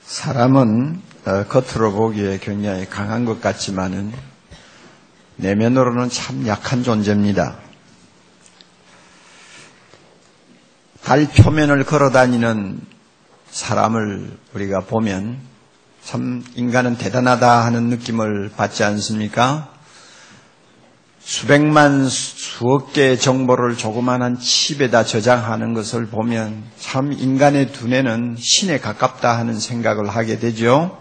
사람은 겉으로 보기에 굉장히 강한 것 같지만은 내면으로는 참 약한 존재입니다. 달 표면을 걸어다니는 사람을 우리가 보면 참 인간은 대단하다 하는 느낌을 받지 않습니까? 수백만 수억 개의 정보를 조그만한 칩에다 저장하는 것을 보면 참 인간의 두뇌는 신에 가깝다 하는 생각을 하게 되죠.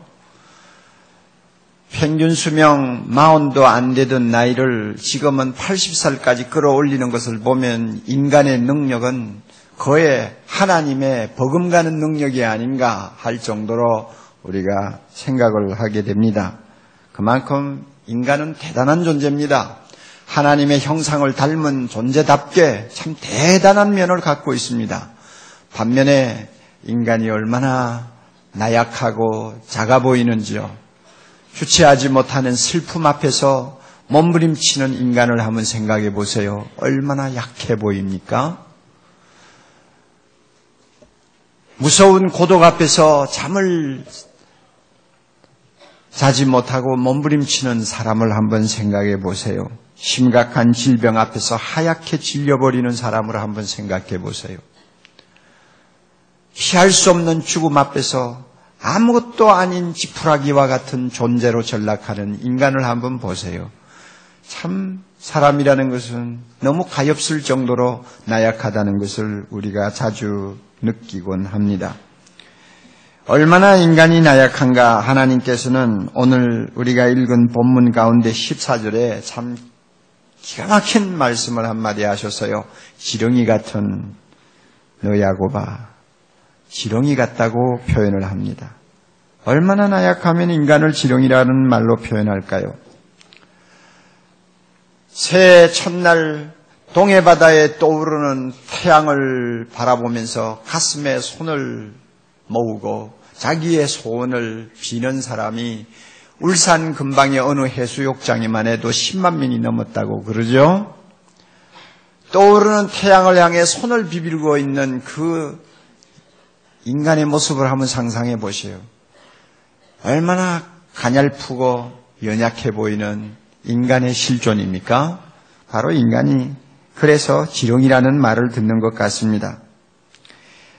평균 수명 40도 안 되던 나이를 지금은 80살까지 끌어올리는 것을 보면 인간의 능력은 거의 하나님의 버금가는 능력이 아닌가 할 정도로 우리가 생각을 하게 됩니다. 그만큼 인간은 대단한 존재입니다. 하나님의 형상을 닮은 존재답게 참 대단한 면을 갖고 있습니다. 반면에 인간이 얼마나 나약하고 작아 보이는지요. 주체하지 못하는 슬픔 앞에서 몸부림치는 인간을 한번 생각해 보세요. 얼마나 약해 보입니까? 무서운 고독 앞에서 잠을 자지 못하고 몸부림치는 사람을 한번 생각해 보세요. 심각한 질병 앞에서 하얗게 질려버리는 사람을 한번 생각해 보세요. 피할 수 없는 죽음 앞에서 아무것도 아닌 지푸라기와 같은 존재로 전락하는 인간을 한번 보세요. 참 사람이라는 것은 너무 가엾을 정도로 나약하다는 것을 우리가 자주 느끼곤 합니다. 얼마나 인간이 나약한가 하나님께서는 오늘 우리가 읽은 본문 가운데 14절에 참 기가 막힌 말씀을 한마디 하셨어요. 지렁이 같은 너 야곱아, 지렁이 같다고 표현을 합니다. 얼마나 나약하면 인간을 지렁이라는 말로 표현할까요? 새해 첫날 동해바다에 떠오르는 태양을 바라보면서 가슴에 손을 모으고 자기의 소원을 비는 사람이 울산 근방의 어느 해수욕장에만 해도 10만 명이 넘었다고 그러죠. 떠오르는 태양을 향해 손을 비비고 있는 그 인간의 모습을 한번 상상해 보세요. 얼마나 가냘프고 연약해 보이는 인간의 실존입니까? 바로 인간이 그래서 지렁이라는 말을 듣는 것 같습니다.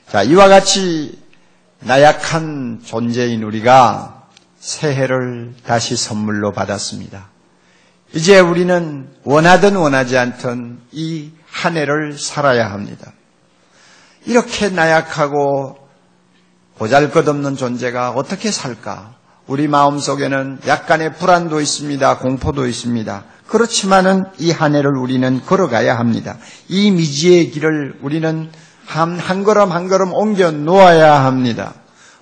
자, 이와 같이 나약한 존재인 우리가 새해를 다시 선물로 받았습니다. 이제 우리는 원하든 원하지 않든 이 한 해를 살아야 합니다. 이렇게 나약하고 보잘것없는 존재가 어떻게 살까? 우리 마음속에는 약간의 불안도 있습니다. 공포도 있습니다. 그렇지만은 이 한 해를 우리는 걸어가야 합니다. 이 미지의 길을 우리는 한 걸음 한 걸음 옮겨 놓아야 합니다.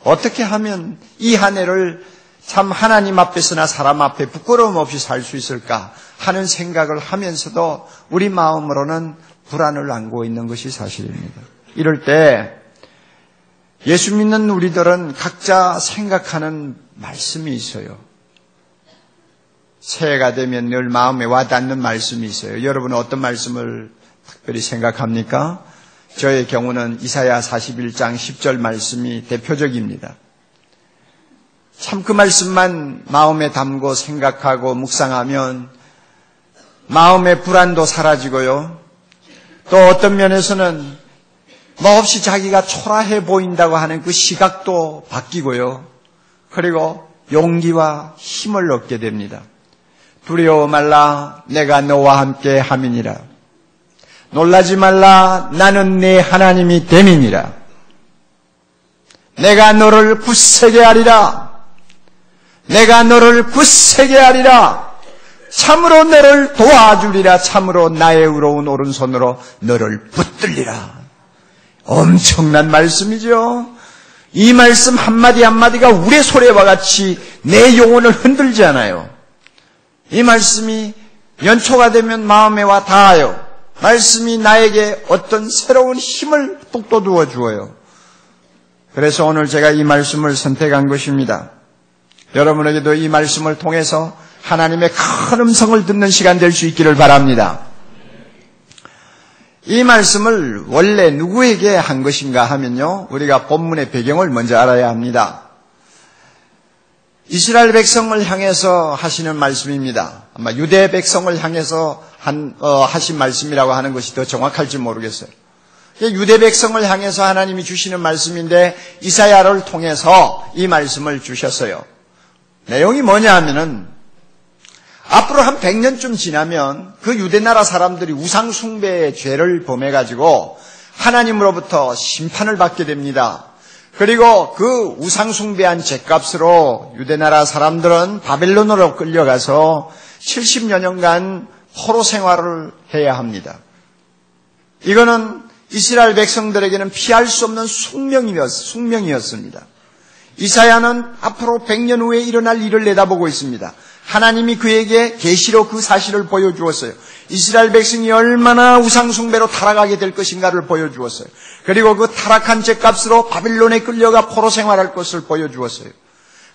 어떻게 하면 이 한 해를 참 하나님 앞에서나 사람 앞에 부끄러움 없이 살 수 있을까 하는 생각을 하면서도 우리 마음으로는 불안을 안고 있는 것이 사실입니다. 이럴 때 예수 믿는 우리들은 각자 생각하는 말씀이 있어요. 새해가 되면 늘 마음에 와닿는 말씀이 있어요. 여러분은 어떤 말씀을 특별히 생각합니까? 저의 경우는 이사야 41장 10절 말씀이 대표적입니다. 참 그 말씀만 마음에 담고 생각하고 묵상하면 마음의 불안도 사라지고요. 또 어떤 면에서는 몹시 자기가 초라해 보인다고 하는 그 시각도 바뀌고요. 그리고 용기와 힘을 얻게 됩니다. 두려워 말라, 내가 너와 함께 함이니라. 놀라지 말라, 나는 네 하나님이 됨이니라. 내가 너를 굳세게 하리라. 내가 너를 굳세게 하리라. 참으로 너를 도와주리라. 참으로 나의 의로운 오른손으로 너를 붙들리라. 엄청난 말씀이죠. 이 말씀 한마디 한마디가 우레소리와 같이 내 영혼을 흔들지 않아요. 이 말씀이 연초가 되면 마음에 와 닿아요. 말씀이 나에게 어떤 새로운 힘을 북돋워 주어요. 그래서 오늘 제가 이 말씀을 선택한 것입니다. 여러분에게도 이 말씀을 통해서 하나님의 큰 음성을 듣는 시간 될 수 있기를 바랍니다. 이 말씀을 원래 누구에게 한 것인가 하면요, 우리가 본문의 배경을 먼저 알아야 합니다. 이스라엘 백성을 향해서 하시는 말씀입니다. 아마 유대 백성을 향해서 하신 말씀이라고 하는 것이 더 정확할지 모르겠어요. 유대 백성을 향해서 하나님이 주시는 말씀인데 이사야를 통해서 이 말씀을 주셨어요. 내용이 뭐냐 하면은 앞으로 한 100년쯤 지나면 그 유대나라 사람들이 우상 숭배의 죄를 범해가지고 하나님으로부터 심판을 받게 됩니다. 그리고 그 우상 숭배한 죄값으로 유대나라 사람들은 바벨론으로 끌려가서 70여 년간 포로 생활을 해야 합니다. 이거는 이스라엘 백성들에게는 피할 수 없는 숙명이었습니다. 이사야는 앞으로 100년 후에 일어날 일을 내다보고 있습니다. 하나님이 그에게 계시로 그 사실을 보여주었어요. 이스라엘 백성이 얼마나 우상숭배로 타락하게 될 것인가를 보여주었어요. 그리고 그 타락한 죄값으로 바빌론에 끌려가 포로 생활할 것을 보여주었어요.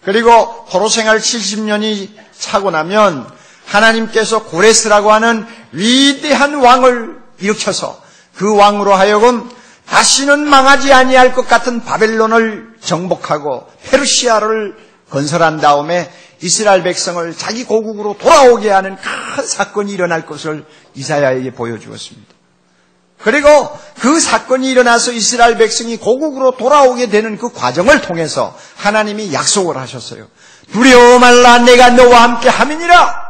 그리고 포로 생활 70년이 차고 나면 하나님께서 고레스라고 하는 위대한 왕을 일으켜서 그 왕으로 하여금 다시는 망하지 아니할 것 같은 바벨론을 정복하고 페르시아를 건설한 다음에 이스라엘 백성을 자기 고국으로 돌아오게 하는 큰 사건이 일어날 것을 이사야에게 보여주었습니다. 그리고 그 사건이 일어나서 이스라엘 백성이 고국으로 돌아오게 되는 그 과정을 통해서 하나님이 약속을 하셨어요. 두려워 말라, 내가 너와 함께 함이니라.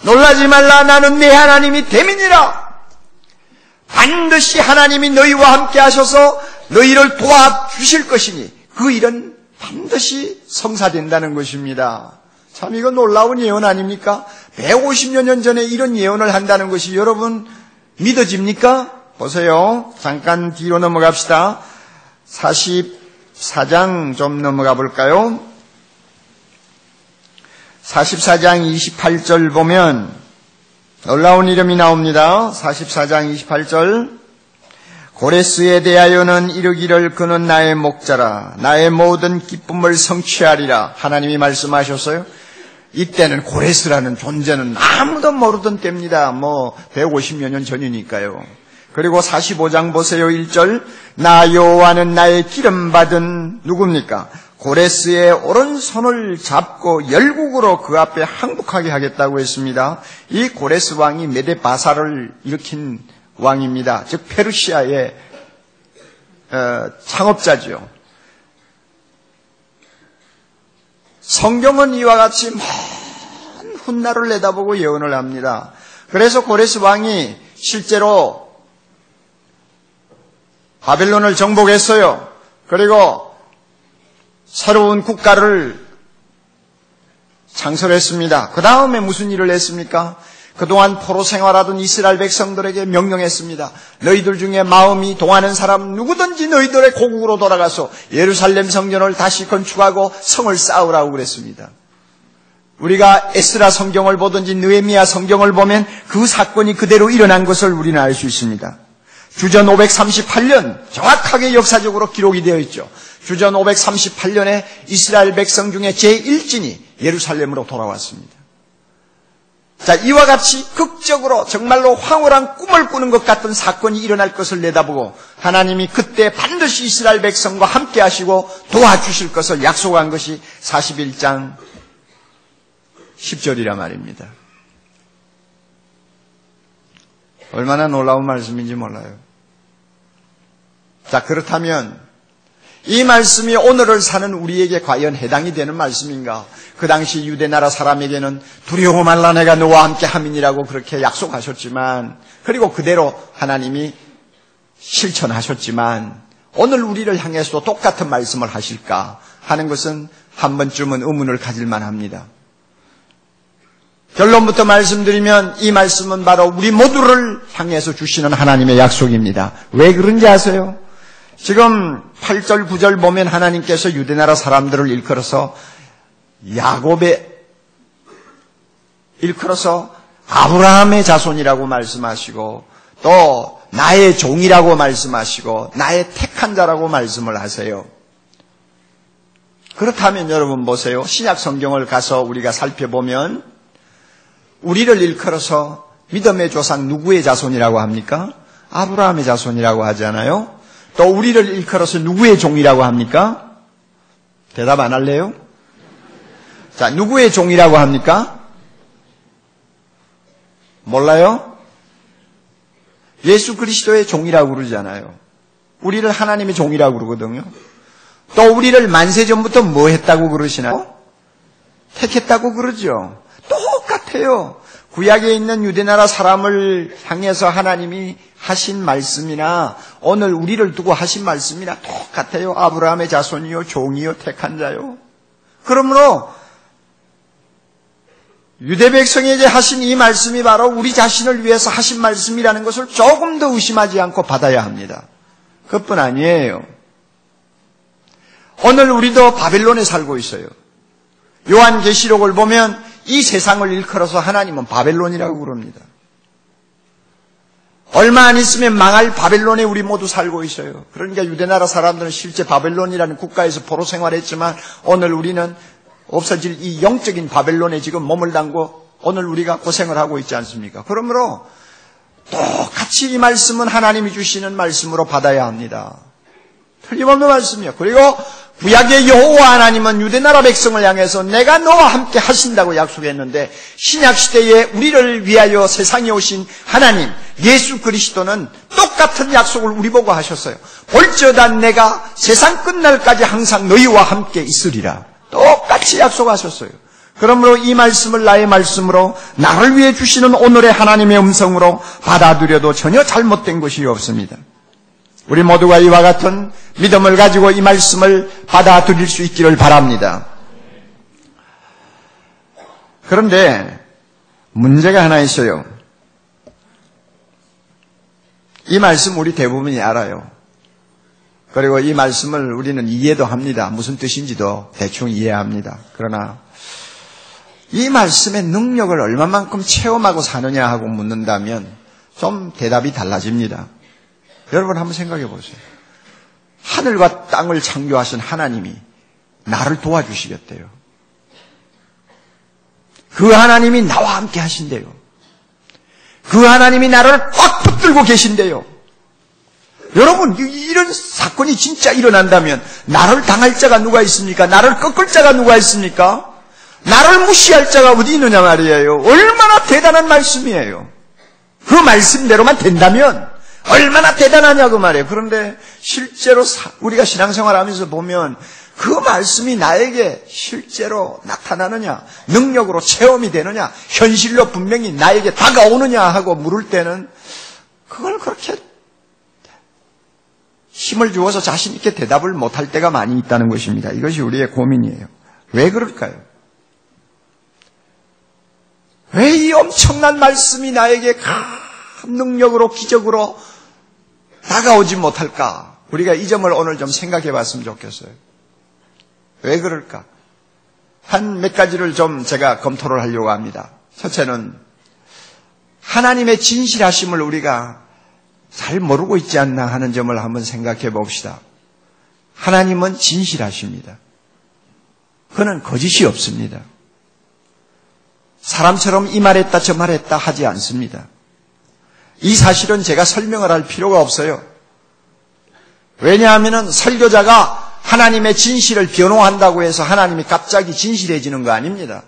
놀라지 말라, 나는 네 하나님이 됨이니라. 반드시 하나님이 너희와 함께 하셔서 너희를 도와주실 것이니 그 일은 반드시 성사된다는 것입니다. 참 이거 놀라운 예언 아닙니까? 150여 년 전에 이런 예언을 한다는 것이 여러분 믿어집니까? 보세요. 잠깐 뒤로 넘어갑시다. 44장 좀 넘어가 볼까요? 44장 28절 보면 놀라운 이름이 나옵니다. 44장 28절. 고레스에 대하여는 이르기를 그는 나의 목자라, 나의 모든 기쁨을 성취하리라. 하나님이 말씀하셨어요. 이때는 고레스라는 존재는 아무도 모르던 때입니다. 150여 년 전이니까요. 그리고 45장 보세요. 1절. 나 여호와는 나의 기름받은 누굽니까? 고레스의 오른손을 잡고 열국으로 그 앞에 항복하게 하겠다고 했습니다. 이 고레스 왕이 메데바사를 일으킨 왕입니다. 즉 페르시아의 창업자죠. 성경은 이와 같이 먼 훗날을 내다보고 예언을 합니다. 그래서 고레스 왕이 실제로 바벨론을 정복했어요. 그리고 새로운 국가를 창설했습니다. 그 다음에 무슨 일을 했습니까? 그동안 포로 생활하던 이스라엘 백성들에게 명령했습니다. 너희들 중에 마음이 동하는 사람 누구든지 너희들의 고국으로 돌아가서 예루살렘 성전을 다시 건축하고 성을 쌓으라고 그랬습니다. 우리가 에스라 성경을 보든지 느헤미야 성경을 보면 그 사건이 그대로 일어난 것을 우리는 알 수 있습니다. 주전 538년 정확하게 역사적으로 기록이 되어 있죠. 주전 538년에 이스라엘 백성 중에 제1진이 예루살렘으로 돌아왔습니다. 자, 이와 같이 극적으로 정말로 황홀한 꿈을 꾸는 것 같은 사건이 일어날 것을 내다보고 하나님이 그때 반드시 이스라엘 백성과 함께 하시고 도와주실 것을 약속한 것이 41장 10절이라 말입니다. 얼마나 놀라운 말씀인지 몰라요. 자, 그렇다면 이 말씀이 오늘을 사는 우리에게 과연 해당이 되는 말씀인가? 그 당시 유대나라 사람에게는 두려워 말라, 내가 너와 함께 함이니라고 그렇게 약속하셨지만, 그리고 그대로 하나님이 실천하셨지만 오늘 우리를 향해서도 똑같은 말씀을 하실까 하는 것은 한 번쯤은 의문을 가질 만합니다. 결론부터 말씀드리면 이 말씀은 바로 우리 모두를 향해서 주시는 하나님의 약속입니다. 왜 그런지 아세요? 지금 8절 9절 보면 하나님께서 유대나라 사람들을 일컬어서 야곱의 일컬어서 아브라함의 자손이라고 말씀하시고 또 나의 종이라고 말씀하시고 나의 택한 자라고 말씀을 하세요. 그렇다면 여러분 보세요. 신약 성경을 가서 우리가 살펴보면 우리를 일컬어서 믿음의 조상 누구의 자손이라고 합니까? 아브라함의 자손이라고 하잖아요. 또 우리를 일컬어서 누구의 종이라고 합니까? 대답 안 할래요? 자, 누구의 종이라고 합니까? 몰라요? 예수 그리스도의 종이라고 그러잖아요. 우리를 하나님의 종이라고 그러거든요. 또 우리를 만세 전부터 뭐 했다고 그러시나요? 택했다고 그러죠. 똑같아요. 구약에 있는 유대나라 사람을 향해서 하나님이 하신 말씀이나 오늘 우리를 두고 하신 말씀이나 똑같아요. 아브라함의 자손이요, 종이요, 택한 자요. 그러므로 유대 백성에게 하신 이 말씀이 바로 우리 자신을 위해서 하신 말씀이라는 것을 조금 더 의심하지 않고 받아야 합니다. 그뿐 아니에요. 오늘 우리도 바벨론에 살고 있어요. 요한계시록을 보면 이 세상을 일컬어서 하나님은 바벨론이라고 그럽니다. 얼마 안 있으면 망할 바벨론에 우리 모두 살고 있어요. 그러니까 유대나라 사람들은 실제 바벨론이라는 국가에서 포로 생활했지만 오늘 우리는 없어질 이 영적인 바벨론에 지금 몸을 담고 오늘 우리가 고생을 하고 있지 않습니까? 그러므로 똑같이 이 말씀은 하나님이 주시는 말씀으로 받아야 합니다. 틀림없는 말씀이요. 그리고 구약의 여호와 하나님은 유대나라 백성을 향해서 내가 너와 함께 하신다고 약속했는데 신약시대에 우리를 위하여 세상에 오신 하나님 예수 그리스도는 똑같은 약속을 우리 보고 하셨어요. 볼지어다 내가 세상 끝날까지 항상 너희와 함께 있으리라. 똑같이 약속하셨어요. 그러므로 이 말씀을 나의 말씀으로 나를 위해 주시는 오늘의 하나님의 음성으로 받아들여도 전혀 잘못된 것이 없습니다. 우리 모두가 이와 같은 믿음을 가지고 이 말씀을 받아들일 수 있기를 바랍니다. 그런데 문제가 하나 있어요. 이 말씀 우리 대부분이 알아요. 그리고 이 말씀을 우리는 이해도 합니다. 무슨 뜻인지도 대충 이해합니다. 그러나 이 말씀의 능력을 얼마만큼 체험하고 사느냐 하고 묻는다면 좀 대답이 달라집니다. 여러분 한번 생각해 보세요. 하늘과 땅을 창조하신 하나님이 나를 도와주시겠대요. 그 하나님이 나와 함께 하신대요. 그 하나님이 나를 꽉 붙들고 계신대요. 여러분 이런 사건이 진짜 일어난다면 나를 당할 자가 누가 있습니까? 나를 꺾을 자가 누가 있습니까? 나를 무시할 자가 어디 있느냐 말이에요. 얼마나 대단한 말씀이에요. 그 말씀대로만 된다면 얼마나 대단하냐고 말이에요. 그런데 실제로 우리가 신앙생활 하면서 보면 그 말씀이 나에게 실제로 나타나느냐, 능력으로 체험이 되느냐, 현실로 분명히 나에게 다가오느냐 하고 물을 때는 그걸 그렇게 힘을 주어서 자신 있게 대답을 못할 때가 많이 있다는 것입니다. 이것이 우리의 고민이에요. 왜 그럴까요? 왜 이 엄청난 말씀이 나에게 큰 능력으로 기적으로 다가오지 못할까? 우리가 이 점을 오늘 좀 생각해 봤으면 좋겠어요. 왜 그럴까? 한 몇 가지를 좀 제가 검토를 하려고 합니다. 첫째는 하나님의 진실하심을 우리가 잘 모르고 있지 않나 하는 점을 한번 생각해 봅시다. 하나님은 진실하십니다. 그는 거짓이 없습니다. 사람처럼 이 말했다 저 말했다 하지 않습니다. 이 사실은 제가 설명을 할 필요가 없어요. 왜냐하면 설교자가 하나님의 진실을 변호한다고 해서 하나님이 갑자기 진실해지는 거 아닙니다.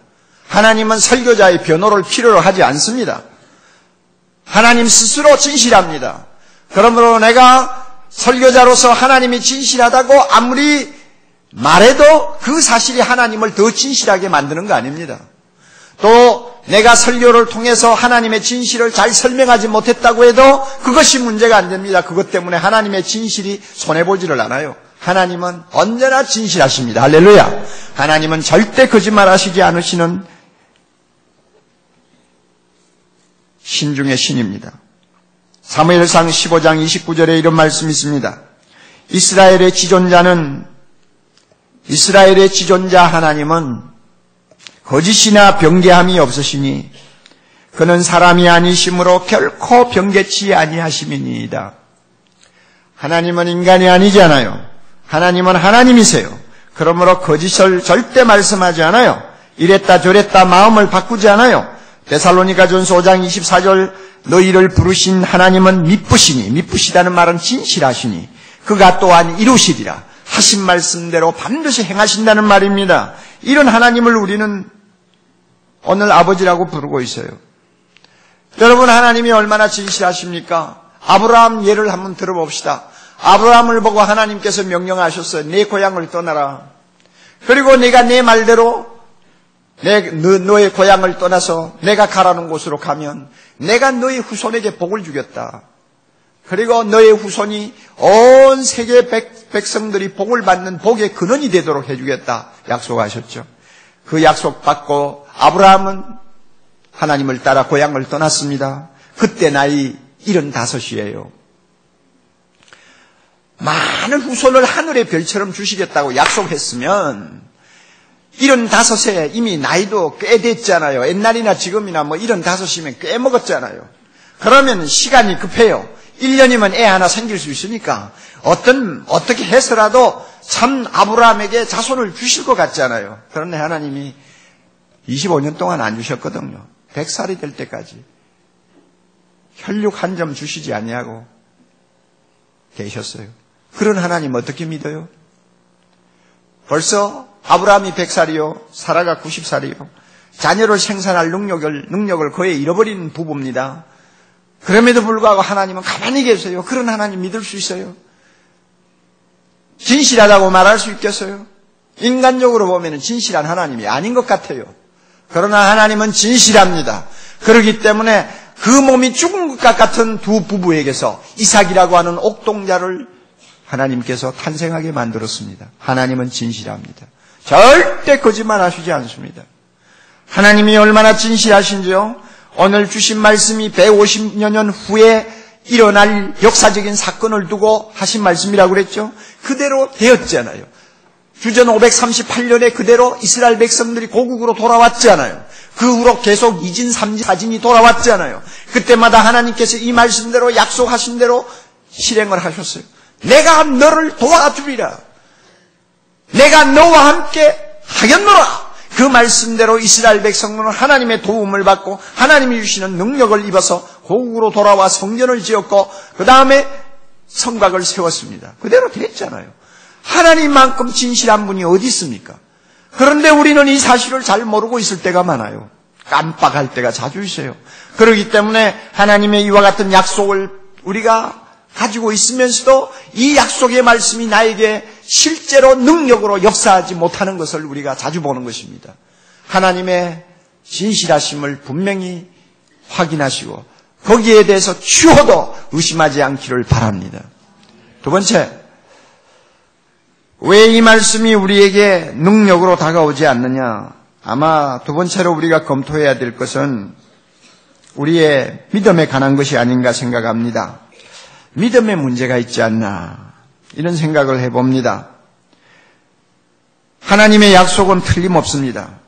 하나님은 설교자의 변호를 필요로 하지 않습니다. 하나님 스스로 진실합니다. 그러므로 내가 설교자로서 하나님이 진실하다고 아무리 말해도 그 사실이 하나님을 더 진실하게 만드는 거 아닙니다. 또 내가 설교를 통해서 하나님의 진실을 잘 설명하지 못했다고 해도 그것이 문제가 안 됩니다. 그것 때문에 하나님의 진실이 손해보지를 않아요. 하나님은 언제나 진실하십니다. 할렐루야. 하나님은 절대 거짓말하시지 않으시는 신 중의 신입니다. 사무엘상 15장 29절에 이런 말씀이 있습니다. 이스라엘의 지존자 하나님은 거짓이나 변개함이 없으시니 그는 사람이 아니심으로 결코 변개치 아니하심이니이다. 하나님은 인간이 아니잖아요. 하나님은 하나님이세요. 그러므로 거짓을 절대 말씀하지 않아요. 이랬다 저랬다 마음을 바꾸지 않아요. 데살로니가전서 5장 24절 너희를 부르신 하나님은 미쁘시니, 미쁘시다는 말은 진실하시니 그가 또한 이루시리라. 하신 말씀대로 반드시 행하신다는 말입니다. 이런 하나님을 우리는 오늘 아버지라고 부르고 있어요. 여러분, 하나님이 얼마나 진실하십니까? 아브라함 예를 한번 들어봅시다. 아브라함을 보고 하나님께서 명령하셨어요. 내 고향을 떠나라. 그리고 내가 내 말대로 너의 고향을 떠나서 내가 가라는 곳으로 가면 내가 너의 후손에게 복을 주겠다. 그리고 너의 후손이 온 세계 백성들이 복을 받는 복의 근원이 되도록 해주겠다 약속하셨죠. 그 약속 받고 아브라함은 하나님을 따라 고향을 떠났습니다. 그때 나이 75이에요. 많은 후손을 하늘의 별처럼 주시겠다고 약속했으면 75세 이미 나이도 꽤 됐잖아요. 옛날이나 지금이나 75이면 꽤 먹었잖아요. 그러면 시간이 급해요. 1년이면 애 하나 생길 수 있으니까 어떻게 해서라도 참 아브라함에게 자손을 주실 것 같잖아요. 그런데 하나님이 25년 동안 안 주셨거든요. 100살이 될 때까지 혈육 한 점 주시지 아니하고 계셨어요. 그런 하나님 어떻게 믿어요? 벌써 아브라함이 100살이요, 사라가 90살이요. 자녀를 생산할 능력을 거의 잃어버린 부부입니다. 그럼에도 불구하고 하나님은 가만히 계세요. 그런 하나님 믿을 수 있어요? 진실하다고 말할 수 있겠어요? 인간적으로 보면 진실한 하나님이 아닌 것 같아요. 그러나 하나님은 진실합니다. 그렇기 때문에 그 몸이 죽은 것과 같은 두 부부에게서 이삭이라고 하는 옥동자를 하나님께서 탄생하게 만들었습니다. 하나님은 진실합니다. 절대 거짓말 하시지 않습니다. 하나님이 얼마나 진실하신지요? 오늘 주신 말씀이 150여 년 후에 일어날 역사적인 사건을 두고 하신 말씀이라고 그랬죠? 그대로 되었잖아요. 주전 538년에 그대로 이스라엘 백성들이 고국으로 돌아왔잖아요. 그 후로 계속 2진, 3진, 4진이 돌아왔잖아요. 그때마다 하나님께서 이 말씀대로 약속하신 대로 실행을 하셨어요. 내가 너를 도와주리라. 내가 너와 함께 하겠노라. 그 말씀대로 이스라엘 백성들은 하나님의 도움을 받고 하나님이 주시는 능력을 입어서 고국으로 돌아와 성전을 지었고 그 다음에 성곽을 세웠습니다. 그대로 됐잖아요. 하나님만큼 진실한 분이 어디 있습니까? 그런데 우리는 이 사실을 잘 모르고 있을 때가 많아요. 깜빡할 때가 자주 있어요. 그렇기 때문에 하나님의 이와 같은 약속을 우리가 가지고 있으면서도 이 약속의 말씀이 나에게 실제로 능력으로 역사하지 못하는 것을 우리가 자주 보는 것입니다. 하나님의 진실하심을 분명히 확인하시고 거기에 대해서 추호도 의심하지 않기를 바랍니다. 두 번째, 왜 이 말씀이 우리에게 능력으로 다가오지 않느냐? 아마 두 번째로 우리가 검토해야 될 것은 우리의 믿음에 관한 것이 아닌가 생각합니다. 믿음에 문제가 있지 않나 이런 생각을 해봅니다. 하나님의 약속은 틀림없습니다.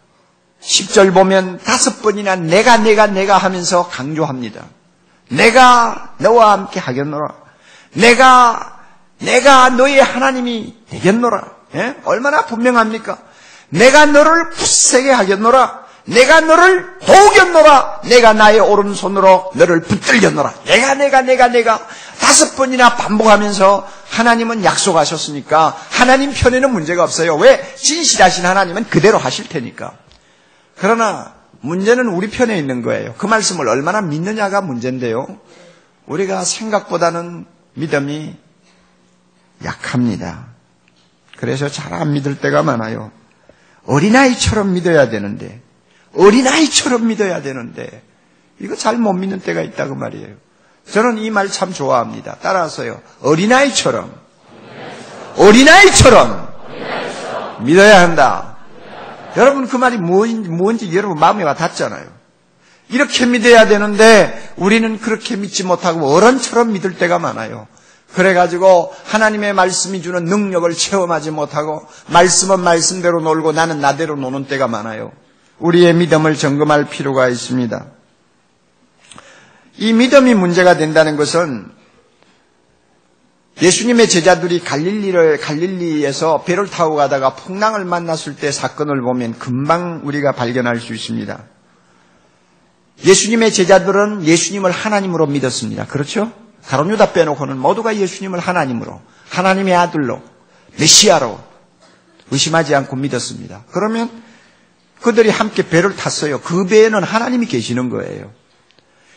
10절 보면 5번이나 내가 하면서 강조합니다. 내가 너와 함께 하겠노라. 내가 너의 하나님이 되겠노라. 예? 얼마나 분명합니까? 내가 너를 굳세게 하겠노라. 내가 너를 도우겠노라. 내가 나의 오른손으로 너를 붙들겠노라. 내가 5번이나 반복하면서 하나님은 약속하셨으니까 하나님 편에는 문제가 없어요. 왜? 진실하신 하나님은 그대로 하실 테니까. 그러나 문제는 우리 편에 있는 거예요. 그 말씀을 얼마나 믿느냐가 문제인데요. 우리가 생각보다는 믿음이 약합니다. 그래서 잘 안 믿을 때가 많아요. 어린아이처럼 믿어야 되는데 이거 잘 못 믿는 때가 있다고 말이에요. 저는 이 말 참 좋아합니다. 따라서요. 어린아이처럼 믿어야 한다. 여러분 그 말이 뭔지 여러분 마음에 와 닿잖아요. 이렇게 믿어야 되는데 우리는 그렇게 믿지 못하고 어른처럼 믿을 때가 많아요. 그래가지고 하나님의 말씀이 주는 능력을 체험하지 못하고 말씀은 말씀대로 놀고 나는 나대로 노는 때가 많아요. 우리의 믿음을 점검할 필요가 있습니다. 이 믿음이 문제가 된다는 것은 예수님의 제자들이 갈릴리에서 배를 타고 가다가 풍랑을 만났을 때 사건을 보면 금방 우리가 발견할 수 있습니다. 예수님의 제자들은 예수님을 하나님으로 믿었습니다. 그렇죠? 가룟 유다 빼놓고는 모두가 예수님을 하나님으로, 하나님의 아들로, 메시아로 의심하지 않고 믿었습니다. 그러면 그들이 함께 배를 탔어요. 그 배에는 하나님이 계시는 거예요.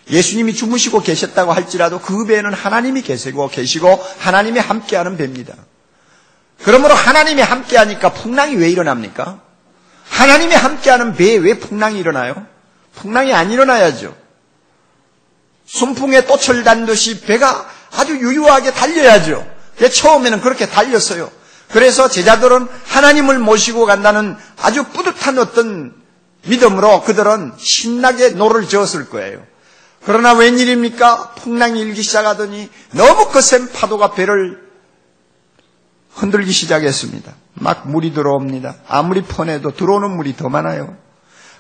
예수님이 주무시고 계셨다고 할지라도 그 배에는 하나님이 계시고 하나님이 함께하는 배입니다. 그러므로 하나님이 함께하니까 풍랑이 왜 일어납니까? 하나님이 함께하는 배에 왜 풍랑이 일어나요? 풍랑이 안 일어나야죠. 순풍에 꽃을 단 듯이 배가 아주 유유하게 달려야죠. 처음에는 그렇게 달렸어요. 그래서 제자들은 하나님을 모시고 간다는 아주 뿌듯한 어떤 믿음으로 그들은 신나게 노를 저었을 거예요. 그러나 웬일입니까? 풍랑이 일기 시작하더니 너무 거센 파도가 배를 흔들기 시작했습니다. 막 물이 들어옵니다. 아무리 퍼내도 들어오는 물이 더 많아요.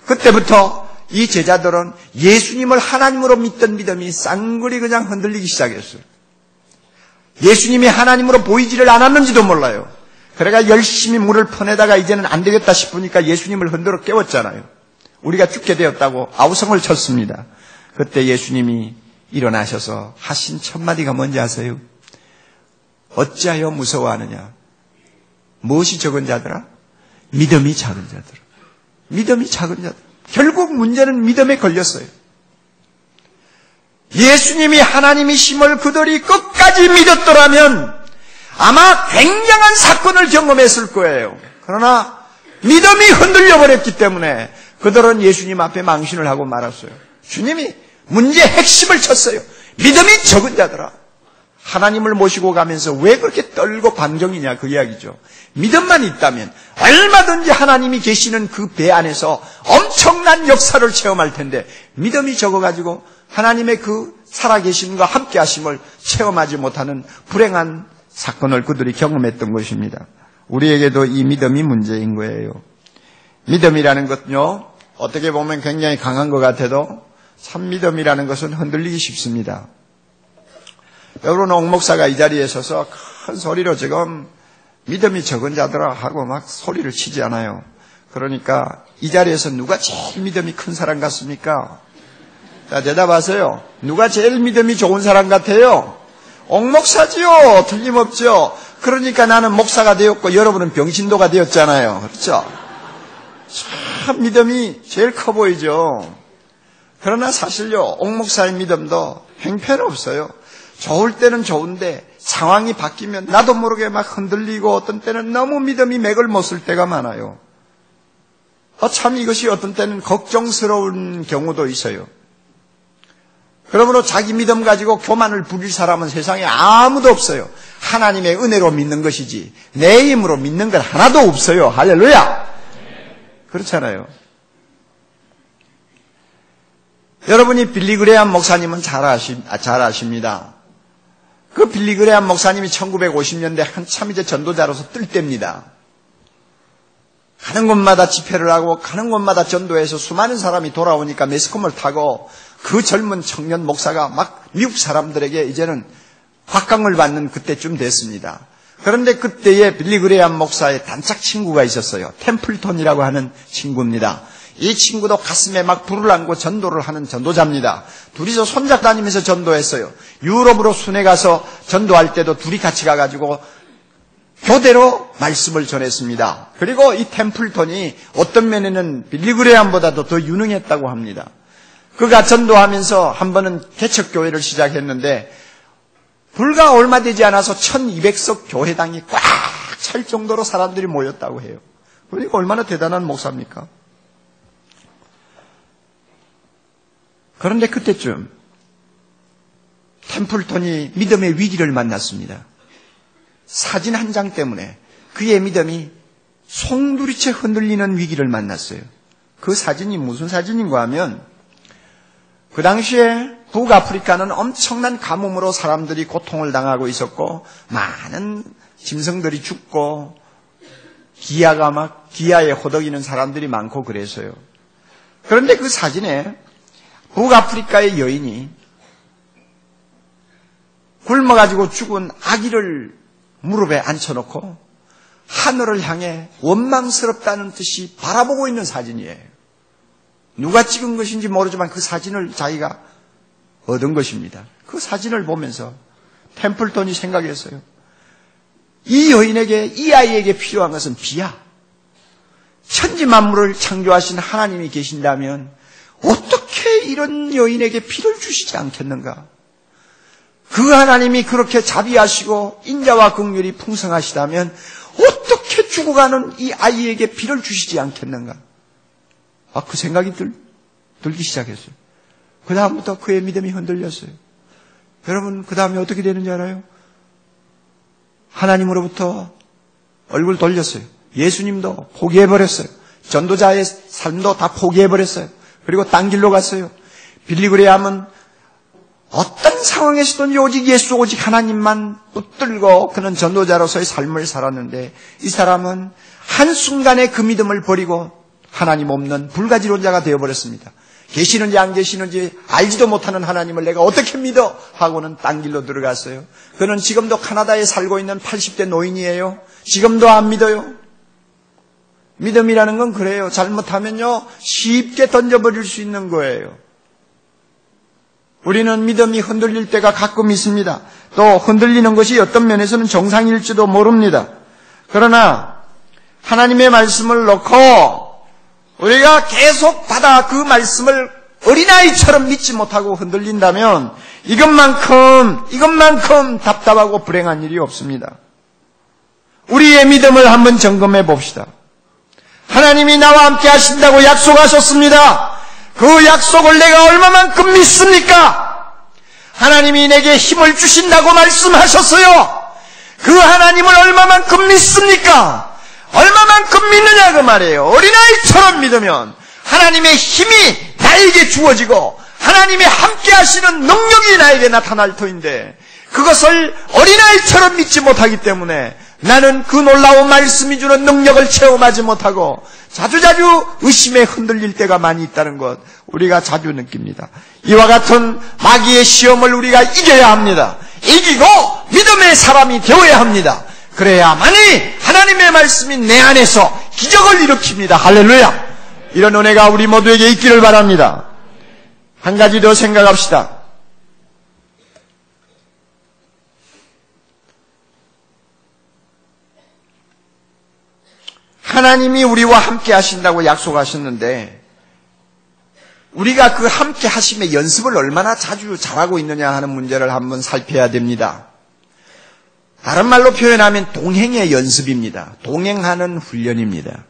그때부터 이 제자들은 예수님을 하나님으로 믿던 믿음이 쌍그리 그냥 흔들리기 시작했어요. 예수님이 하나님으로 보이지를 않았는지도 몰라요. 그래가 열심히 물을 퍼내다가 이제는 안 되겠다 싶으니까 예수님을 흔들어 깨웠잖아요. 우리가 죽게 되었다고 아우성을 쳤습니다. 그때 예수님이 일어나셔서 하신 첫 마디가 뭔지 아세요? 어찌하여 무서워하느냐? 무엇이 적은 자들아? 믿음이 작은 자들아. 믿음이 작은 자들. 결국 문제는 믿음에 걸렸어요. 예수님이 하나님이심을 그들이 끝까지 믿었더라면 아마 굉장한 사건을 경험했을 거예요. 그러나 믿음이 흔들려 버렸기 때문에 그들은 예수님 앞에 망신을 하고 말았어요. 주님이 문제의 핵심을 쳤어요. 믿음이 적은 자들아. 하나님을 모시고 가면서 왜 그렇게 떨고 방정이냐 그 이야기죠. 믿음만 있다면 얼마든지 하나님이 계시는 그 배 안에서 엄청난 역사를 체험할 텐데 믿음이 적어가지고 하나님의 그 살아계심과 함께하심을 체험하지 못하는 불행한 사건을 그들이 경험했던 것입니다. 우리에게도 이 믿음이 문제인 거예요. 믿음이라는 것은요, 어떻게 보면 굉장히 강한 것 같아도 참 믿음이라는 것은 흔들리기 쉽습니다. 여러분, 옥 목사가 이 자리에 서서 큰 소리로 지금 믿음이 적은 자들아 하고 막 소리를 치지 않아요. 그러니까 이 자리에서 누가 제일 믿음이 큰 사람 같습니까? 자, 대답하세요. 누가 제일 믿음이 좋은 사람 같아요? 옥 목사지요. 틀림없죠. 그러니까 나는 목사가 되었고 여러분은 병신도가 되었잖아요. 그렇죠? 참 믿음이 제일 커 보이죠. 그러나 사실요, 옥 목사의 믿음도 형편없어요. 좋을 때는 좋은데 상황이 바뀌면 나도 모르게 막 흔들리고 어떤 때는 너무 믿음이 맥을 못 쓸 때가 많아요. 참 이것이 어떤 때는 걱정스러운 경우도 있어요. 그러므로 자기 믿음 가지고 교만을 부릴 사람은 세상에 아무도 없어요. 하나님의 은혜로 믿는 것이지 내 힘으로 믿는 건 하나도 없어요. 할렐루야. 그렇잖아요. 여러분이 빌리 그레함 목사님은 잘 아십니다. 그 빌리 그레함 목사님이 1950년대 한참 이제 전도자로서 뜰 때입니다. 가는 곳마다 집회를 하고 가는 곳마다 전도해서 수많은 사람이 돌아오니까 매스컴을 타고 그 젊은 청년 목사가 막 미국 사람들에게 이제는 확강을 받는 그때쯤 됐습니다. 그런데 그때에 빌리 그레함 목사의 단짝 친구가 있었어요. 템플턴이라고 하는 친구입니다. 이 친구도 가슴에 막 불을 안고 전도를 하는 전도자입니다. 둘이서 손잡고 다니면서 전도했어요. 유럽으로 순회 가서 전도할 때도 둘이 같이 가가지고 교대로 말씀을 전했습니다. 그리고 이 템플턴이 어떤 면에는 빌리 그레함보다도 더 유능했다고 합니다. 그가 전도하면서 한 번은 개척교회를 시작했는데 불과 얼마 되지 않아서 1200석 교회당이 꽉 찰 정도로 사람들이 모였다고 해요. 그러니까 얼마나 대단한 목사입니까? 그런데 그때쯤 템플턴이 믿음의 위기를 만났습니다. 사진 한 장 때문에 그의 믿음이 송두리째 흔들리는 위기를 만났어요. 그 사진이 무슨 사진인가 하면 그 당시에 북아프리카는 엄청난 가뭄으로 사람들이 고통을 당하고 있었고 많은 짐승들이 죽고 기아에 호덕이는 사람들이 많고 그래서요. 그런데 그 사진에 북아프리카의 여인이 굶어가지고 죽은 아기를 무릎에 앉혀놓고 하늘을 향해 원망스럽다는 듯이 바라보고 있는 사진이에요. 누가 찍은 것인지 모르지만 그 사진을 자기가 얻은 것입니다. 그 사진을 보면서 템플턴이 생각했어요. 이 여인에게, 이 아이에게 필요한 것은 비야. 천지 만물을 창조하신 하나님이 계신다면 어떻게 이런 여인에게 피를 주시지 않겠는가? 그 하나님이 그렇게 자비하시고 인자와 긍휼이 풍성하시다면 어떻게 죽어가는 이 아이에게 피를 주시지 않겠는가? 그 생각이 들기 시작했어요. 그 다음부터 그의 믿음이 흔들렸어요. 여러분, 그 다음에 어떻게 되는지 알아요? 하나님으로부터 얼굴 돌렸어요. 예수님도 포기해버렸어요. 전도자의 삶도 다 포기해버렸어요. 그리고 딴 길로 갔어요. 빌리그레암은 어떤 상황에서든지 오직 예수, 오직 하나님만 붙들고 그는 전도자로서의 삶을 살았는데, 이 사람은 한순간에 그 믿음을 버리고 하나님 없는 불가지론자가 되어버렸습니다. 계시는지 안 계시는지 알지도 못하는 하나님을 내가 어떻게 믿어? 하고는 딴 길로 들어갔어요. 그는 지금도 카나다에 살고 있는 80대 노인이에요. 지금도 안 믿어요. 믿음이라는 건 그래요. 잘못하면요, 쉽게 던져버릴 수 있는 거예요. 우리는 믿음이 흔들릴 때가 가끔 있습니다. 또 흔들리는 것이 어떤 면에서는 정상일지도 모릅니다. 그러나 하나님의 말씀을 놓고 우리가 계속 받아 그 말씀을 어린아이처럼 믿지 못하고 흔들린다면 이것만큼 답답하고 불행한 일이 없습니다. 우리의 믿음을 한번 점검해 봅시다. 하나님이 나와 함께 하신다고 약속하셨습니다. 그 약속을 내가 얼마만큼 믿습니까? 하나님이 내게 힘을 주신다고 말씀하셨어요. 그 하나님을 얼마만큼 믿습니까? 얼마만큼 믿느냐 그 말이에요. 어린아이처럼 믿으면 하나님의 힘이 나에게 주어지고 하나님이 함께 하시는 능력이 나에게 나타날 터인데, 그것을 어린아이처럼 믿지 못하기 때문에 나는 그 놀라운 말씀이 주는 능력을 체험하지 못하고 자주자주 의심에 흔들릴 때가 많이 있다는 것, 우리가 자주 느낍니다. 이와 같은 마귀의 시험을 우리가 이겨야 합니다. 이기고 믿음의 사람이 되어야 합니다. 그래야만이 하나님의 말씀이 내 안에서 기적을 일으킵니다. 할렐루야. 이런 은혜가 우리 모두에게 있기를 바랍니다. 한 가지 더 생각합시다. 하나님이 우리와 함께 하신다고 약속하셨는데 우리가 그 함께 하심의 연습을 얼마나 자주 잘하고 있느냐 하는 문제를 한번 살펴야 됩니다. 다른 말로 표현하면 동행의 연습입니다. 동행하는 훈련입니다.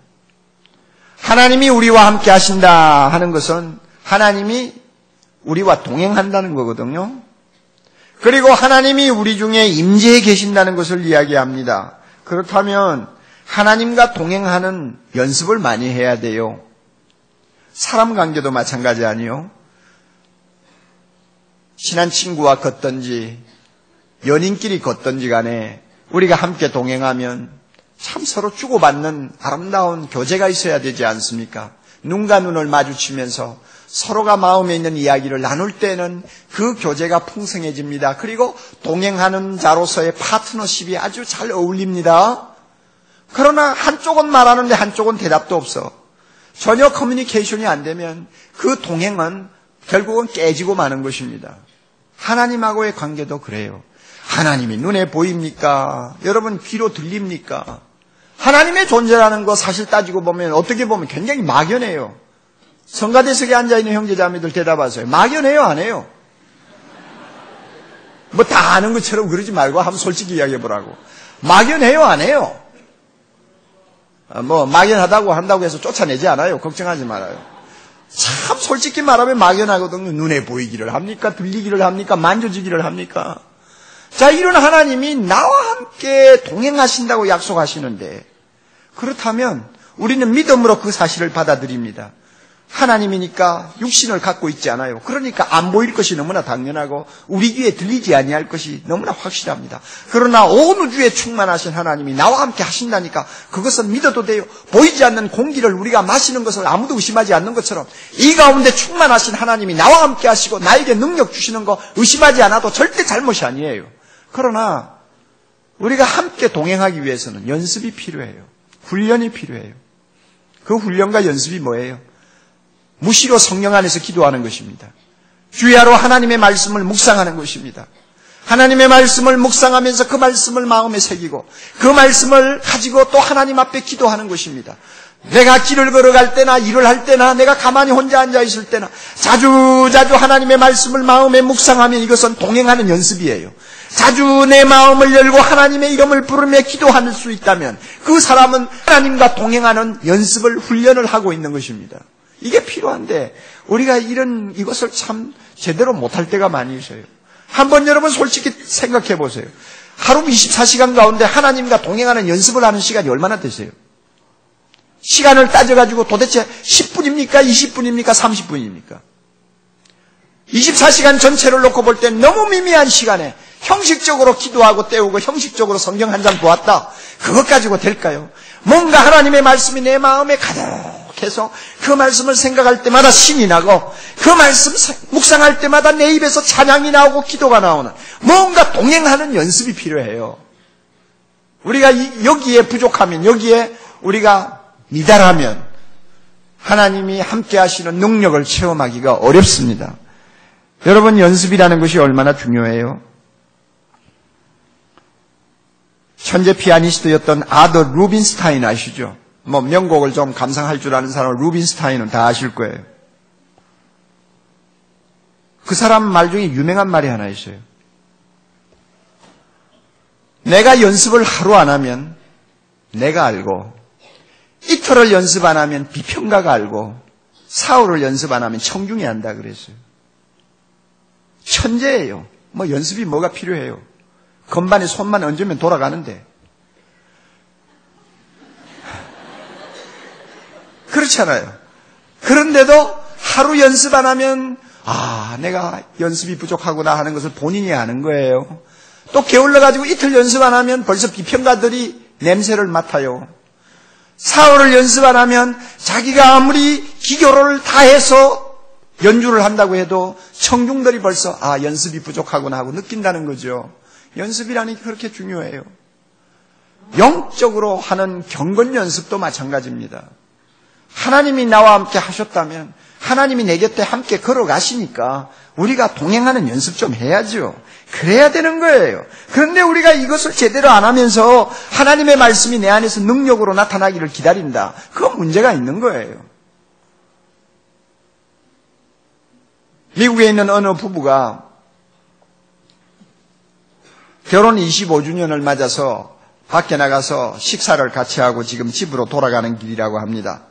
하나님이 우리와 함께 하신다 하는 것은 하나님이 우리와 동행한다는 거거든요. 그리고 하나님이 우리 중에 임재해 계신다는 것을 이야기합니다. 그렇다면 하나님과 동행하는 연습을 많이 해야 돼요. 사람 관계도 마찬가지 아니요? 친한 친구와 걷든지 연인끼리 걷든지 간에 우리가 함께 동행하면 참 서로 주고받는 아름다운 교제가 있어야 되지 않습니까? 눈과 눈을 마주치면서 서로가 마음에 있는 이야기를 나눌 때는 그 교제가 풍성해집니다. 그리고 동행하는 자로서의 파트너십이 아주 잘 어울립니다. 그러나 한쪽은 말하는데 한쪽은 대답도 없어. 전혀 커뮤니케이션이 안 되면 그 동행은 결국은 깨지고 마는 것입니다. 하나님하고의 관계도 그래요. 하나님이 눈에 보입니까? 여러분 귀로 들립니까? 하나님의 존재라는 거 사실 따지고 보면 어떻게 보면 굉장히 막연해요. 성가대석에 앉아있는 형제자매들 대답하세요. 막연해요, 안 해요? 뭐 다 아는 것처럼 그러지 말고 한번 솔직히 이야기해보라고. 막연해요, 안 해요? 뭐 막연하다고 한다고 해서 쫓아내지 않아요. 걱정하지 말아요. 참 솔직히 말하면 막연하거든요. 눈에 보이기를 합니까? 들리기를 합니까? 만져지기를 합니까? 자, 이런 하나님이 나와 함께 동행하신다고 약속하시는데, 그렇다면 우리는 믿음으로 그 사실을 받아들입니다. 하나님이니까 육신을 갖고 있지 않아요. 그러니까 안 보일 것이 너무나 당연하고 우리 귀에 들리지 아니할 것이 너무나 확실합니다. 그러나 온 우주에 충만하신 하나님이 나와 함께 하신다니까 그것은 믿어도 돼요. 보이지 않는 공기를 우리가 마시는 것을 아무도 의심하지 않는 것처럼 이 가운데 충만하신 하나님이 나와 함께 하시고 나에게 능력 주시는 거 의심하지 않아도 절대 잘못이 아니에요. 그러나 우리가 함께 동행하기 위해서는 연습이 필요해요. 훈련이 필요해요. 그 훈련과 연습이 뭐예요? 무시로 성령 안에서 기도하는 것입니다. 주야로 하나님의 말씀을 묵상하는 것입니다. 하나님의 말씀을 묵상하면서 그 말씀을 마음에 새기고 그 말씀을 가지고 또 하나님 앞에 기도하는 것입니다. 내가 길을 걸어갈 때나 일을 할 때나 내가 가만히 혼자 앉아 있을 때나 자주 하나님의 말씀을 마음에 묵상하면 이것은 동행하는 연습이에요. 자주 내 마음을 열고 하나님의 이름을 부르며 기도할 수 있다면 그 사람은 하나님과 동행하는 연습을 훈련을 하고 있는 것입니다. 이게 필요한데 우리가 이것을 참 제대로 못할 때가 많이 있어요. 한번 여러분 솔직히 생각해 보세요. 하루 24시간 가운데 하나님과 동행하는 연습을 하는 시간이 얼마나 되세요? 시간을 따져가지고 도대체 10분입니까? 20분입니까? 30분입니까? 24시간 전체를 놓고 볼 때 너무 미미한 시간에 형식적으로 기도하고 때우고 형식적으로 성경 한 장 보았다. 그것 가지고 될까요? 뭔가 하나님의 말씀이 내 마음에 가득해서 그 말씀을 생각할 때마다 신이 나고 그 말씀 묵상할 때마다 내 입에서 찬양이 나오고 기도가 나오는 뭔가 동행하는 연습이 필요해요. 우리가 여기에 부족하면 여기에 우리가 미달하면 하나님이 함께 하시는 능력을 체험하기가 어렵습니다. 여러분 연습이라는 것이 얼마나 중요해요. 천재 피아니스트였던 아더 루빈스타인 아시죠? 명곡을 좀 감상할 줄 아는 사람은 루빈스타인은 다 아실 거예요. 그 사람 말 중에 유명한 말이 하나 있어요. 내가 연습을 하루 안 하면 내가 알고 이틀을 연습 안 하면 비평가가 알고 사흘을 연습 안 하면 청중이 안다 그랬어요. 천재예요. 연습이 뭐가 필요해요. 건반에 손만 얹으면 돌아가는데. 그렇잖아요. 그런데도 하루 연습 안 하면 내가 연습이 부족하구나 하는 것을 본인이 아는 거예요. 또 게을러 가지고 이틀 연습 안 하면 벌써 비평가들이 냄새를 맡아요. 사흘을 연습 안 하면 자기가 아무리 기교를 다해서 연주를 한다고 해도 청중들이 벌써 연습이 부족하구나 하고 느낀다는 거죠. 연습이라는 게 그렇게 중요해요. 영적으로 하는 경건 연습도 마찬가지입니다. 하나님이 나와 함께 하셨다면 하나님이 내 곁에 함께 걸어가시니까 우리가 동행하는 연습 좀 해야죠. 그래야 되는 거예요. 그런데 우리가 이것을 제대로 안 하면서 하나님의 말씀이 내 안에서 능력으로 나타나기를 기다린다. 그건 문제가 있는 거예요. 미국에 있는 어느 부부가 결혼 25주년을 맞아서 밖에 나가서 식사를 같이 하고 지금 집으로 돌아가는 길이라고 합니다.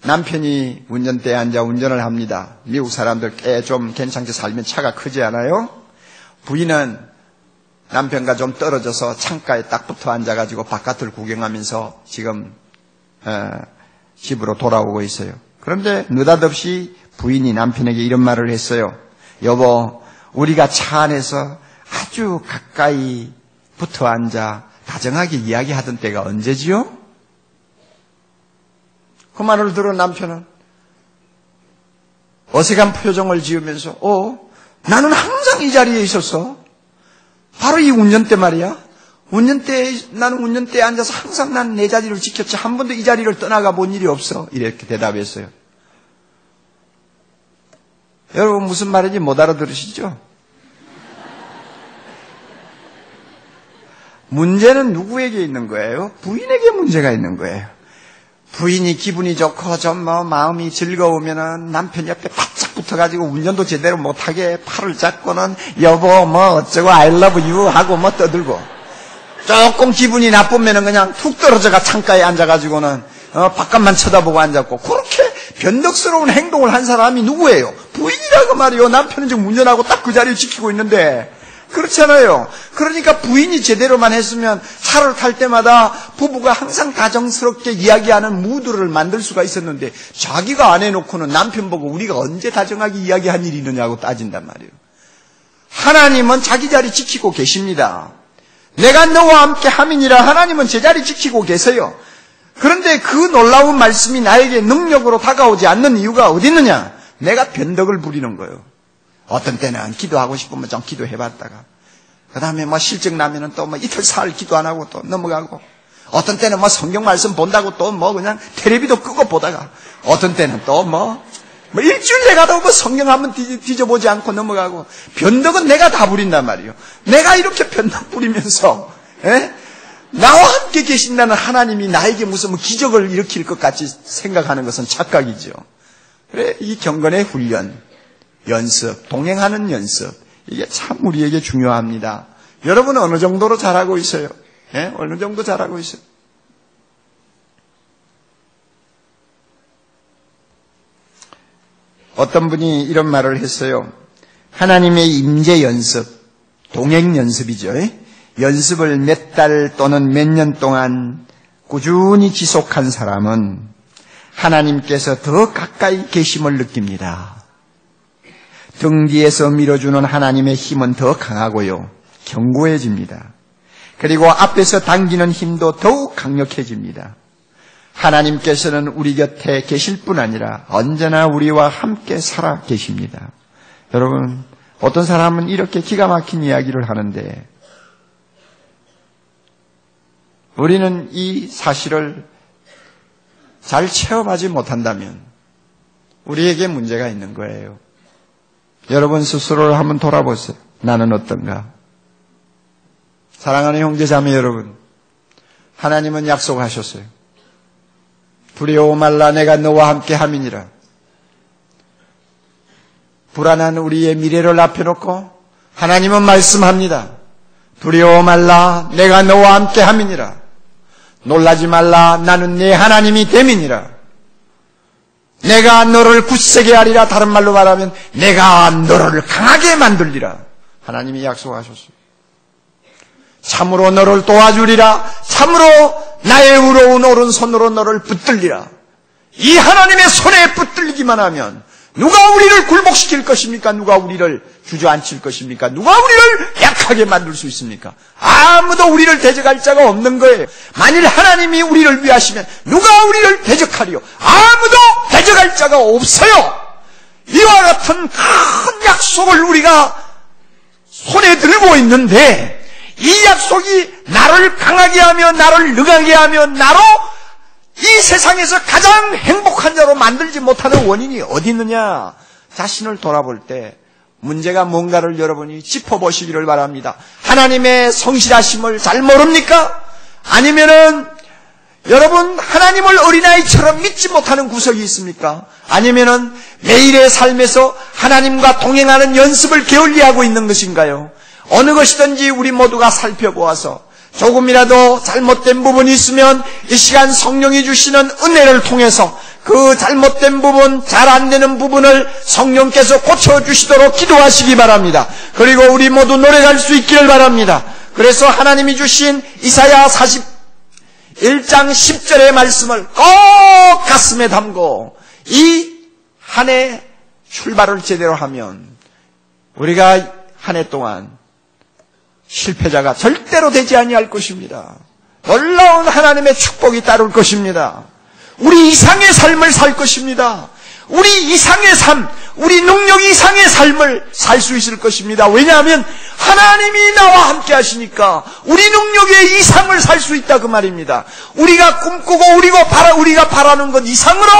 남편이 운전대에 앉아 운전을 합니다. 미국 사람들 꽤 좀 괜찮게 살면 차가 크지 않아요? 부인은 남편과 좀 떨어져서 창가에 딱 붙어 앉아가지고 바깥을 구경하면서 지금 집으로 돌아오고 있어요. 그런데 느닷없이 부인이 남편에게 이런 말을 했어요. 여보, 우리가 차 안에서 아주 가까이 붙어 앉아 다정하게 이야기하던 때가 언제지요? 그 말을 들은 남편은 어색한 표정을 지으면서 나는 항상 이 자리에 있었어. 바로 이 운전대 말이야. 나는 운전대에 앉아서 항상 난 내 자리를 지켰지 한 번도 이 자리를 떠나가 본 일이 없어. 이렇게 대답했어요. 여러분 무슨 말인지 못 알아들으시죠? 문제는 누구에게 있는 거예요? 부인에게 문제가 있는 거예요. 부인이 기분이 좋고 좀 마음이 즐거우면은 남편 옆에 바짝 붙어가지고 운전도 제대로 못하게 팔을 잡고는 여보 어쩌고 I love you 하고 떠들고 조금 기분이 나쁘면은 그냥 툭 떨어져가 창가에 앉아가지고는 바깥만 쳐다보고 앉았고 그렇게 변덕스러운 행동을 한 사람이 누구예요? 부인이라고 말이요. 남편은 지금 운전하고 딱 그 자리를 지키고 있는데 그렇잖아요. 그러니까 부인이 제대로만 했으면 차를 탈 때마다 부부가 항상 다정스럽게 이야기하는 무드를 만들 수가 있었는데 자기가 안 해놓고는 남편 보고 우리가 언제 다정하게 이야기한 일이 있느냐고 따진단 말이에요. 하나님은 자기 자리 지키고 계십니다. 내가 너와 함께 함이니라 하나님은 제 자리 지키고 계세요. 그런데 그 놀라운 말씀이 나에게 능력으로 다가오지 않는 이유가 어디 있느냐? 내가 변덕을 부리는 거예요. 어떤 때는 기도하고 싶으면 좀 기도해봤다가 그 다음에 실적 나면은 또 이틀 사흘 기도 안 하고 또 넘어가고, 어떤 때는 성경 말씀 본다고 또 그냥 텔레비도 끄고 보다가, 어떤 때는 또 일주일 내가도 성경 한번 뒤져보지 않고 넘어가고, 변덕은 내가 다 부린단 말이에요. 내가 이렇게 변덕 부리면서, 나와 함께 계신다는 하나님이 나에게 무슨 기적을 일으킬 것 같이 생각하는 것은 착각이죠. 그래, 이 경건의 훈련, 연습, 동행하는 연습, 이게 참 우리에게 중요합니다. 여러분은 어느 정도로 잘하고 있어요? 어느 정도 잘하고 있어요? 어떤 분이 이런 말을 했어요. 하나님의 임재 연습, 동행 연습이죠. 연습을 몇 달 또는 몇 년 동안 꾸준히 지속한 사람은 하나님께서 더 가까이 계심을 느낍니다. 등 뒤에서 밀어주는 하나님의 힘은 더 강하고요, 견고해집니다. 그리고 앞에서 당기는 힘도 더욱 강력해집니다. 하나님께서는 우리 곁에 계실 뿐 아니라 언제나 우리와 함께 살아 계십니다. 여러분, 어떤 사람은 이렇게 기가 막힌 이야기를 하는데, 우리는 이 사실을 잘 체험하지 못한다면 우리에게 문제가 있는 거예요. 여러분 스스로를 한번 돌아보세요. 나는 어떤가? 사랑하는 형제자매 여러분, 하나님은 약속하셨어요. 두려워 말라, 내가 너와 함께 함이니라. 불안한 우리의 미래를 앞에 놓고 하나님은 말씀합니다. 두려워 말라, 내가 너와 함께 함이니라. 놀라지 말라, 나는 네 하나님이 됨이니라. 내가 너를 굳세게 하리라. 다른 말로 말하면 내가 너를 강하게 만들리라. 하나님이 약속하셨어요. 참으로 너를 도와주리라. 참으로 나의 의로운 오른손으로 너를 붙들리라. 이 하나님의 손에 붙들리기만 하면 누가 우리를 굴복시킬 것입니까? 누가 우리를 주저앉힐 것입니까? 누가 우리를 약하게 만들 수 있습니까? 아무도 우리를 대적할 자가 없는 거예요. 만일 하나님이 우리를 위하시면 누가 우리를 대적하리요? 아무도 대적할 자가 없어요. 이와 같은 큰 약속을 우리가 손에 들고 있는데, 이 약속이 나를 강하게 하며 나를 능하게 하며 나로 이 세상에서 가장 행복한 자로 만들지 못하는 원인이 어디 있느냐? 자신을 돌아볼 때 문제가 뭔가를 여러분이 짚어보시기를 바랍니다. 하나님의 성실하심을 잘 모릅니까? 아니면은 여러분 하나님을 어린아이처럼 믿지 못하는 구석이 있습니까? 아니면은 매일의 삶에서 하나님과 동행하는 연습을 게을리하고 있는 것인가요? 어느 것이든지 우리 모두가 살펴보아서 조금이라도 잘못된 부분이 있으면 이 시간 성령이 주시는 은혜를 통해서 그 잘못된 부분, 잘 안 되는 부분을 성령께서 고쳐주시도록 기도하시기 바랍니다. 그리고 우리 모두 노래할 수 있기를 바랍니다. 그래서 하나님이 주신 이사야 41장 10절의 말씀을 꼭 가슴에 담고 이 한 해 출발을 제대로 하면 우리가 한 해 동안 실패자가 절대로 되지 아니할 것입니다. 놀라운 하나님의 축복이 따를 것입니다. 우리 이상의 삶을 살 것입니다. 우리 이상의 삶, 우리 능력 이상의 삶을 살 수 있을 것입니다. 왜냐하면 하나님이 나와 함께 하시니까 우리 능력의 이상을 살 수 있다 그 말입니다. 우리가 꿈꾸고 우리가 바라는 것 이상으로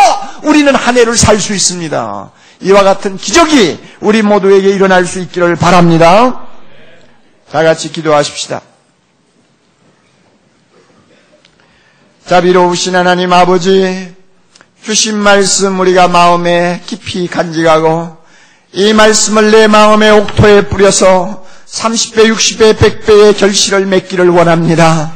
우리는 한 해를 살 수 있습니다. 이와 같은 기적이 우리 모두에게 일어날 수 있기를 바랍니다. 다 같이 기도하십시다. 자비로우신 하나님 아버지, 주신 말씀 우리가 마음에 깊이 간직하고 이 말씀을 내 마음의 옥토에 뿌려서 30배, 60배, 100배의 결실을 맺기를 원합니다.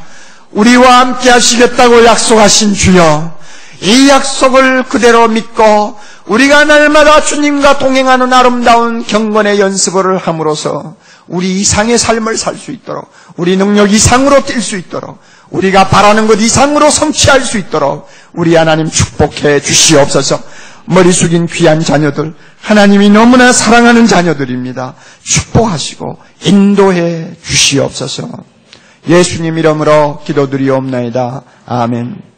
우리와 함께 하시겠다고 약속하신 주여, 이 약속을 그대로 믿고 우리가 날마다 주님과 동행하는 아름다운 경건의 연습을 함으로써 우리 이상의 삶을 살 수 있도록, 우리 능력 이상으로 뛸 수 있도록, 우리가 바라는 것 이상으로 성취할 수 있도록 우리 하나님 축복해 주시옵소서. 머리 숙인 귀한 자녀들, 하나님이 너무나 사랑하는 자녀들입니다. 축복하시고 인도해 주시옵소서. 예수님 이름으로 기도드리옵나이다. 아멘.